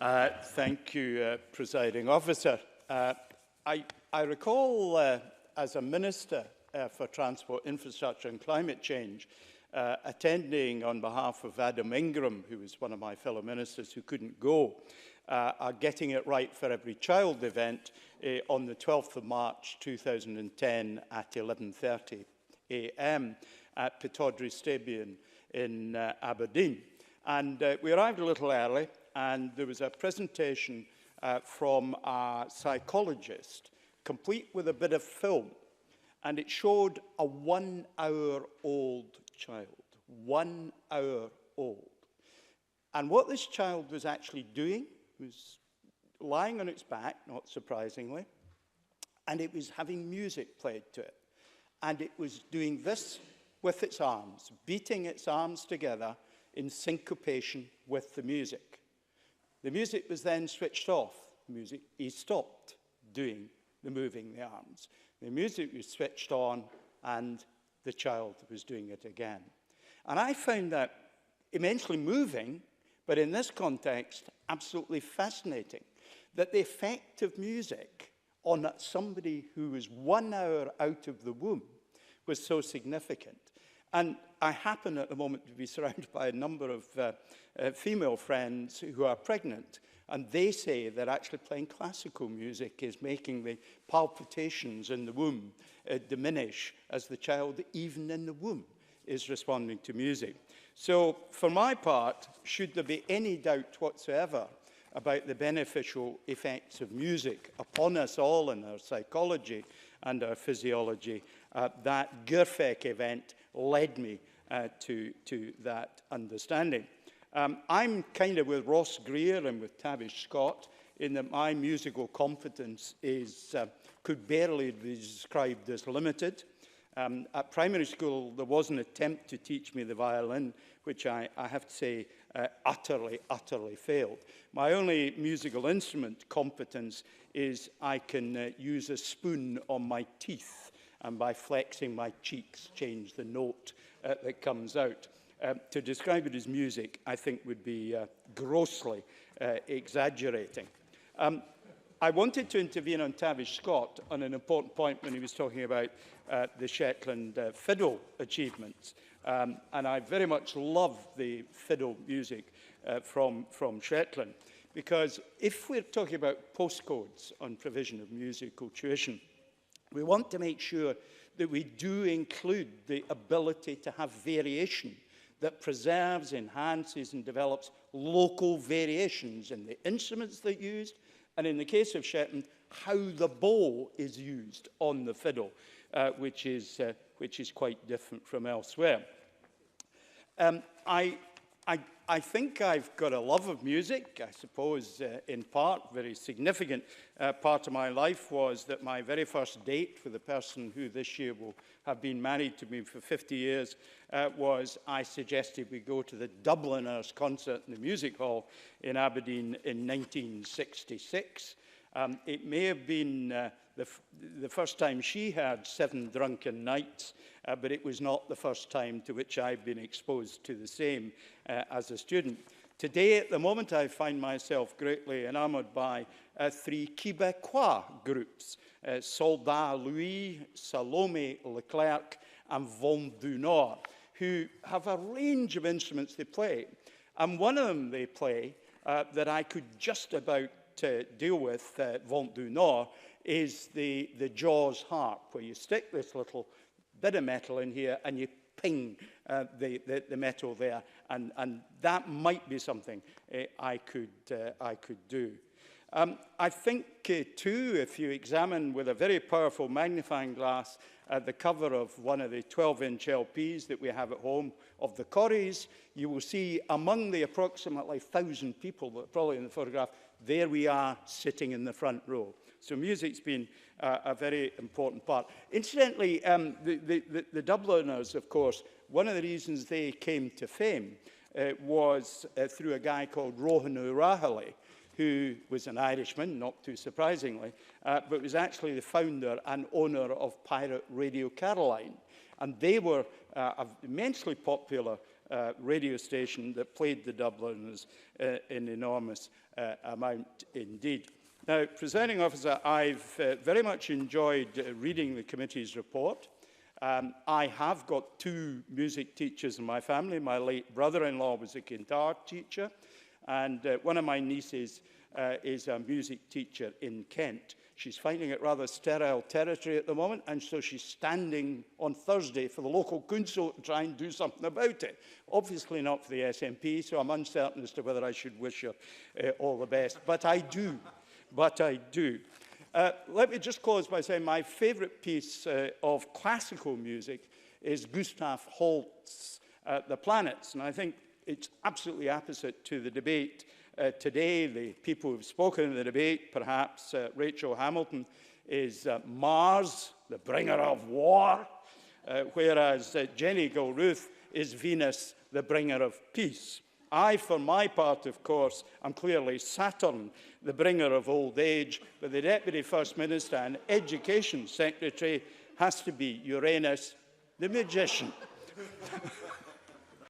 Thank you, Presiding Officer. I recall, as a Minister for Transport, Infrastructure and Climate Change, attending on behalf of Adam Ingram, who was one of my fellow ministers who couldn't go, Getting It Right for Every Child event on the 12th of March 2010 at 11:30 a.m. at Pitaudry Stadium in Aberdeen. And we arrived a little early, and there was a presentation from a psychologist, complete with a bit of film. And it showed a 1-hour-old child, 1 hour old. And what this child was actually doing was lying on its back, not surprisingly, and it was having music played to it. And it was doing this with its arms, beating its arms together in syncopation with the music. The music was then switched off. He stopped doing the moving the arms. The music was switched on, and the child was doing it again. And I found that immensely moving, but in this context, absolutely fascinating, that the effect of music on somebody who was 1 hour out of the womb was so significant. And I happen at the moment to be surrounded by a number of female friends who are pregnant, and they say that actually playing classical music is making the palpitations in the womb diminish as the child, even in the womb, is responding to music. So, for my part, should there be any doubt whatsoever about the beneficial effects of music upon us all in our psychology and our physiology, that GIRFEC event led me to that understanding. I'm kind of with Ross Greer and with Tavish Scott in that my musical competence could barely be described as limited. At primary school, there was an attempt to teach me the violin, which I have to say utterly failed. My only musical instrument competence is I can use a spoon on my teeth, and by flexing my cheeks, change the note that comes out. To describe it as music, I think, would be grossly exaggerating. I wanted to intervene on Tavish Scott on an important point when he was talking about the Shetland fiddle achievements. And I very much love the fiddle music from Shetland, because if we're talking about postcodes on provision of musical tuition, we want to make sure that we do include the ability to have variation that preserves, enhances, and develops local variations in the instruments that are used, and in the case of Shetland, how the bow is used on the fiddle, which is quite different from elsewhere. I think I've got a love of music. I suppose, in part, very significant part of my life was that my very first date with the person who this year will have been married to me for 50 years was I suggested we go to the Dubliners concert in the Music Hall in Aberdeen in 1966. It may have been the first time she had 7 drunken nights, but it was not the first time to which I've been exposed to the same as a student. Today, at the moment, I find myself greatly enamoured by 3 Québécois groups, Soldat Louis, Salome Leclerc, and Vent du Nord, who have a range of instruments they play. And one of them they play that I could just about deal with, Vent du Nord, is the Jaws harp, where you stick this little bit of metal in here and you ping the metal there, and that might be something I could do. I think, too, if you examine with a very powerful magnifying glass the cover of one of the 12-inch LPs that we have at home of the Corries, you will see among the approximately 1,000 people that are probably in the photograph, there we are sitting in the front row. So music's been a very important part. Incidentally, the Dubliners, of course, one of the reasons they came to fame was through a guy called Rohan O'Rahilly, who was an Irishman, not too surprisingly, but was actually the founder and owner of Pirate Radio Caroline. And they were immensely popular radio station that played the Dubliners in enormous amount indeed. Now, Presiding Officer, I've very much enjoyed reading the committee's report. I have got 2 music teachers in my family. My late brother-in-law was a guitar teacher, and one of my nieces is a music teacher in Kent. She's finding it rather sterile territory at the moment, and so she's standing on Thursday for the local council to try and do something about it. Obviously not for the SNP, so I'm uncertain as to whether I should wish her all the best. But I do. But I do. Let me just close by saying my favourite piece of classical music is Gustav Holst's The Planets, and I think it's absolutely opposite to the debate today. The people who've spoken in the debate, perhaps Rachel Hamilton, is Mars, the bringer of war, whereas Jenny Gilruth is Venus, the bringer of peace. I, for my part, of course, am clearly Saturn, the bringer of old age, but the Deputy First Minister and Education Secretary has to be Uranus, the magician.